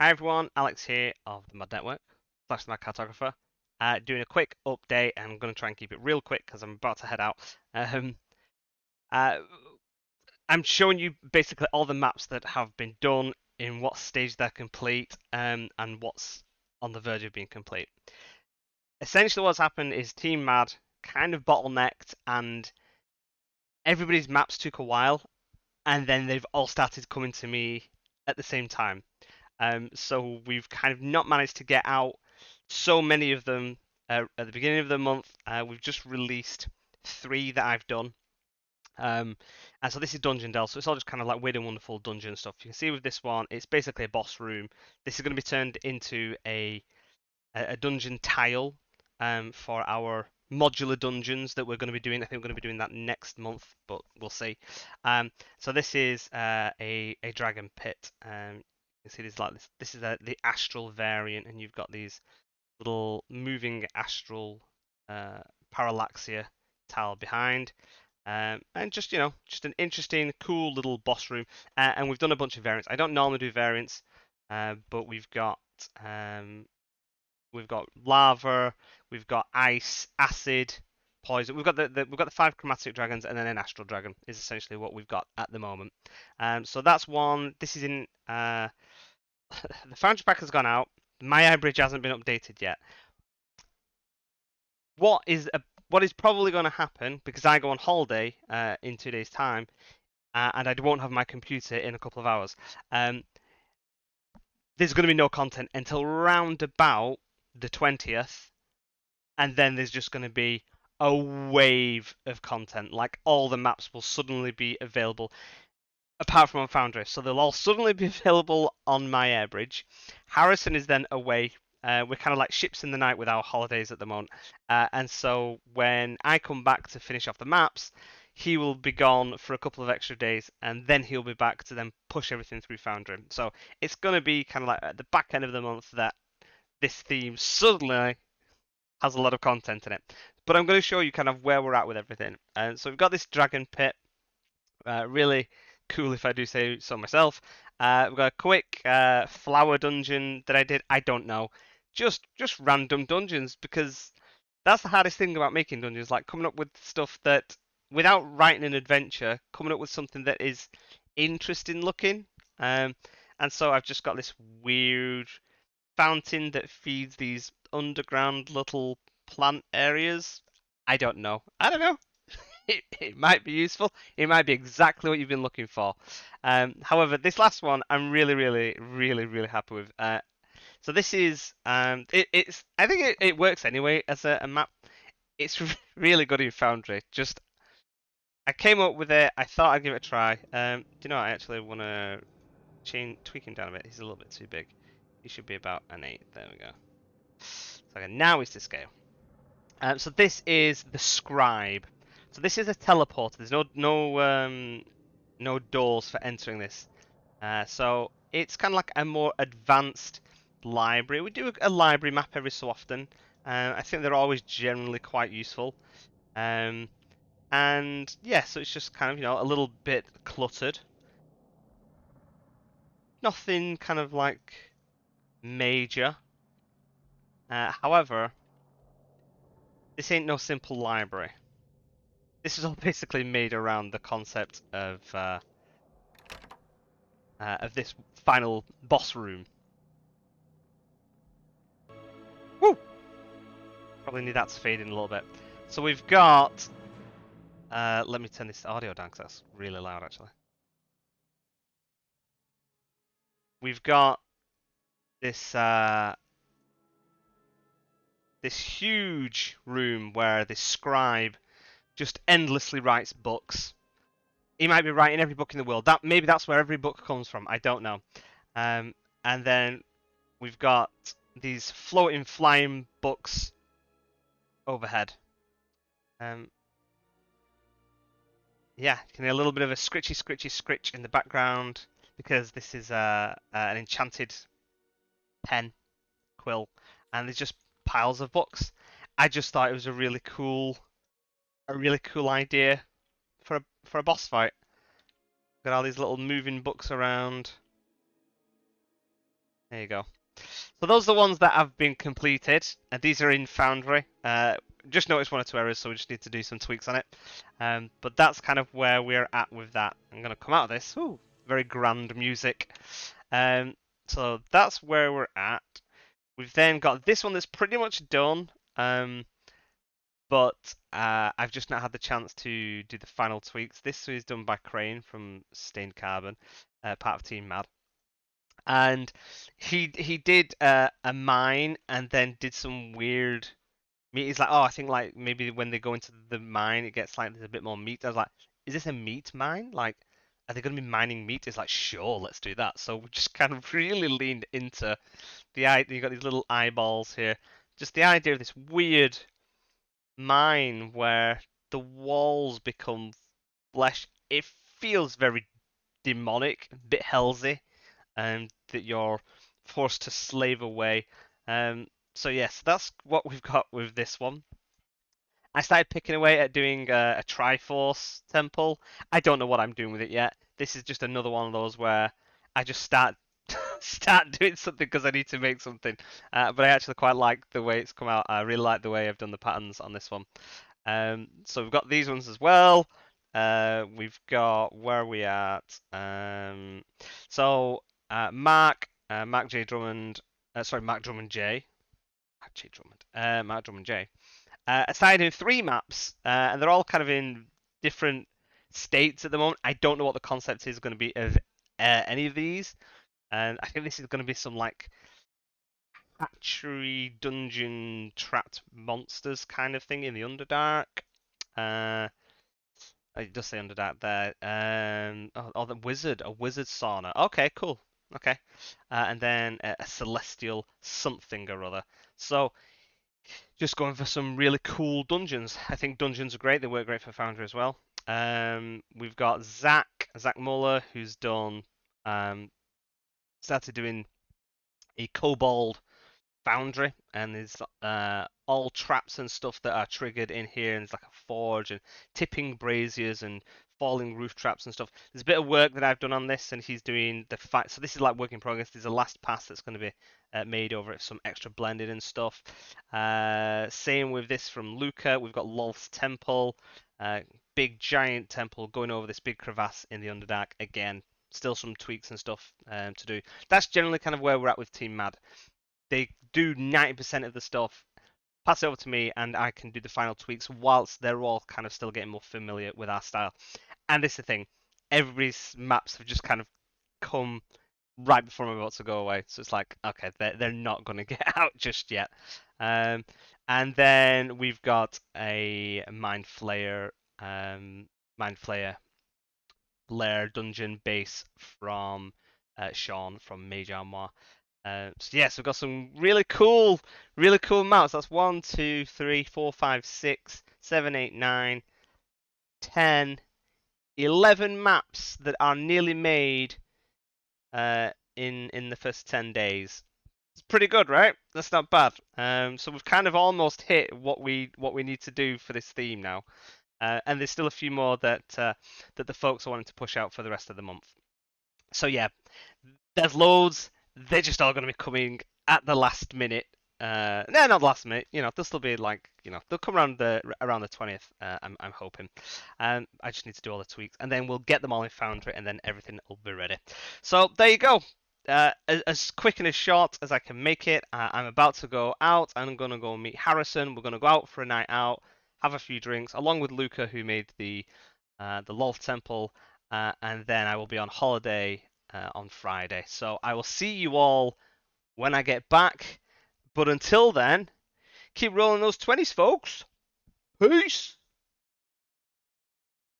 Hi everyone, Alex here of the Mod Network, / the Mad Cartographer. Doing a quick update, and I'm going to try and keep it real quick because I'm about to head out. Uh, I'm showing you basically all the maps that have been done, in what stage they're complete, and what's on the verge of being complete. Essentially, what's happened is Team Mad kind of bottlenecked, and everybody's maps took a while, and then they've all started coming to me at the same time. So we've kind of not managed to get out so many of them at the beginning of the month. We've just released 3 that I've done. And so this is Dungeon Delve, so it's all just kind of like weird and wonderful dungeon stuff. You can see with this one, it's basically a boss room. This is going to be turned into a dungeon tile for our modular dungeons that we're going to be doing. I think we're going to be doing that next month, but we'll see. So this is a dragon pit. You can see there's like this. This is the astral variant, and you've got these little moving astral parallaxia tile behind. And just just an interesting, cool little boss room. And we've done a bunch of variants. I don't normally do variants, but um, we've got lava, we've got ice, acid, poison. We've got the 5 chromatic dragons, and then an astral dragon is essentially what we've got at the moment. So that's one. This is in the foundry pack has gone out. My bridge hasn't been updated yet. What is probably going to happen, because I go on holiday in 2 days' time, and I won't have my computer in a couple of hours. There's going to be no content until round about the 20th, and then there's just going to be a wave of content. Like all the maps will suddenly be available, apart from on Foundry. So they'll all suddenly be available on my airbridge. Harrison is then away. We're kind of like ships in the night with our holidays at the moment. And so when I come back to finish off the maps, he will be gone for a couple of extra days, and then he'll be back to then push everything through Foundry. So it's going to be kind of like at the back end of the month that this theme suddenly has a lot of content in it. But I'm going to show you kind of where we're at with everything. And so we've got this dragon pit, really cool if I do say so myself. We've got a quick flower dungeon that I did. I don't know, just random dungeons, because that's the hardest thing about making dungeons, like coming up with stuff that, without writing an adventure, coming up with something that is interesting looking. Um, and so I've just got this weird fountain that feeds these underground little plant areas. I don't know. It might be useful. It might be exactly what you've been looking for. However, this last one, I'm really, really, really, really happy with. So this is it's I think it works anyway as a map. It's really good in Foundry. Just I came up with it. I thought I'd give it a try. Do you know what? I actually want to tweak him down a bit. He's a little bit too big. He should be about an 8. There we go. So now he's to scale. So this is the scribe. So this is a teleporter. There's no doors for entering this. So it's kind of like a more advanced library. We do a library map every so often. I think they're always generally quite useful. And yeah, so it's just kind of a little bit cluttered. Nothing kind of like major. However, this ain't no simple library. This is all basically made around the concept of this final boss room. Woo! Probably need that to fade in a little bit. So we've got. Let me turn this audio down because that's really loud actually. We've got this this huge room where this scribe just endlessly writes books. He might be writing every book in the world. Maybe that's where every book comes from. I don't know. And then we've got these floating, flying books overhead. Yeah, you can hear a little bit of a scritchy, scritchy, scritch in the background because this is an enchanted pen quill, and there's just piles of books. I just thought it was a really cool idea for a boss fight. Got all these little moving books around. There you go. So those are the ones that have been completed, and these are in Foundry. Just noticed one or two errors, so we just need to do some tweaks on it. But that's kind of where we're at with that. I'm going to come out of this. Ooh, very grand music. Um, so that's where we're at. We've then got this one that's pretty much done. But I've just not had the chance to do the final tweaks. This is done by Crane from Stained Carbon, part of Team Mad, and he did a mine and then did some weird meat. He's like, oh, I think like maybe when they go into the mine, it gets like there's a bit more meat. I was like, is this a meat mine? Like, are they going to be mining meat? It's like, sure, let's do that. So we just kind of really leaned into the idea. You got these little eyeballs here, just the idea of this weird mine where the walls become flesh. It feels very demonic, a bit hellsy, and that you're forced to slave away. So yes, that's what we've got with this one. I started picking away at doing a Triforce temple. I don't know what I'm doing with it yet. This is just another one of those where I just start doing something because I need to make something. But I actually quite like the way it's come out. I really like the way I've done the patterns on this one. So we've got these ones as well. We've got where are we at? So Mark J Drummond, Mark Drummond J, Mark J Drummond, Mark Drummond J. Aside in three maps, and they're all kind of in different states at the moment. I don't know what the concept is going to be of any of these, and I think this is going to be some like hatchery dungeon trapped monsters kind of thing in the Underdark. Uh, it does say Underdark there. The wizard, a wizard sauna. Okay, cool. Okay, and then a celestial something or other. So just going for some really cool dungeons. I think dungeons are great. They work great for Foundry as well. We've got Zach Muller, who's done started doing a Kobold Foundry, and there's all traps and stuff that are triggered in here, and there's like a forge and tipping braziers and falling roof traps and stuff. There's a bit of work that I've done on this, and he's doing the fight. So this is like work in progress. There's a last pass that's going to be made over it, some extra blended and stuff. Same with this from Luca. We've got Lolth's Temple, big giant temple going over this big crevasse in the Underdark. Again, still some tweaks and stuff to do. That's generally kind of where we're at with Team Mad. They do 90% of the stuff, pass it over to me, and I can do the final tweaks whilst they're all kind of still getting more familiar with our style. And this is the thing, everybody's maps have just kind of come right before I'm about to go away. So it's like, okay, they're not going to get out just yet. And then we've got a Mind Flayer lair dungeon base from Sean from Mage Armoire. So yes, we've got some really cool maps. That's 1, 2, 3, 4, 5, 6, 7, 8, 9, 10, 11 maps that are nearly made in the first 10 days. It's pretty good, right? That's not bad. So we've kind of almost hit what we need to do for this theme now. And there's still a few more that the folks are wanting to push out for the rest of the month. So yeah, there's loads. They're just all going to be coming at the last minute. No, not the last minute. You know, they'll still be like, you know, they'll come around the 20th. I'm hoping. I just need to do all the tweaks, and then we'll get them all in Foundry, and then everything will be ready. So there you go. As quick and as short as I can make it. I'm about to go out. I'm going to go meet Harrison. We're going to go out for a night out, have a few drinks, along with Luca, who made the Lolth Temple, and then I will be on holiday on Friday. So I will see you all when I get back. But until then, keep rolling those 20s, folks. Peace.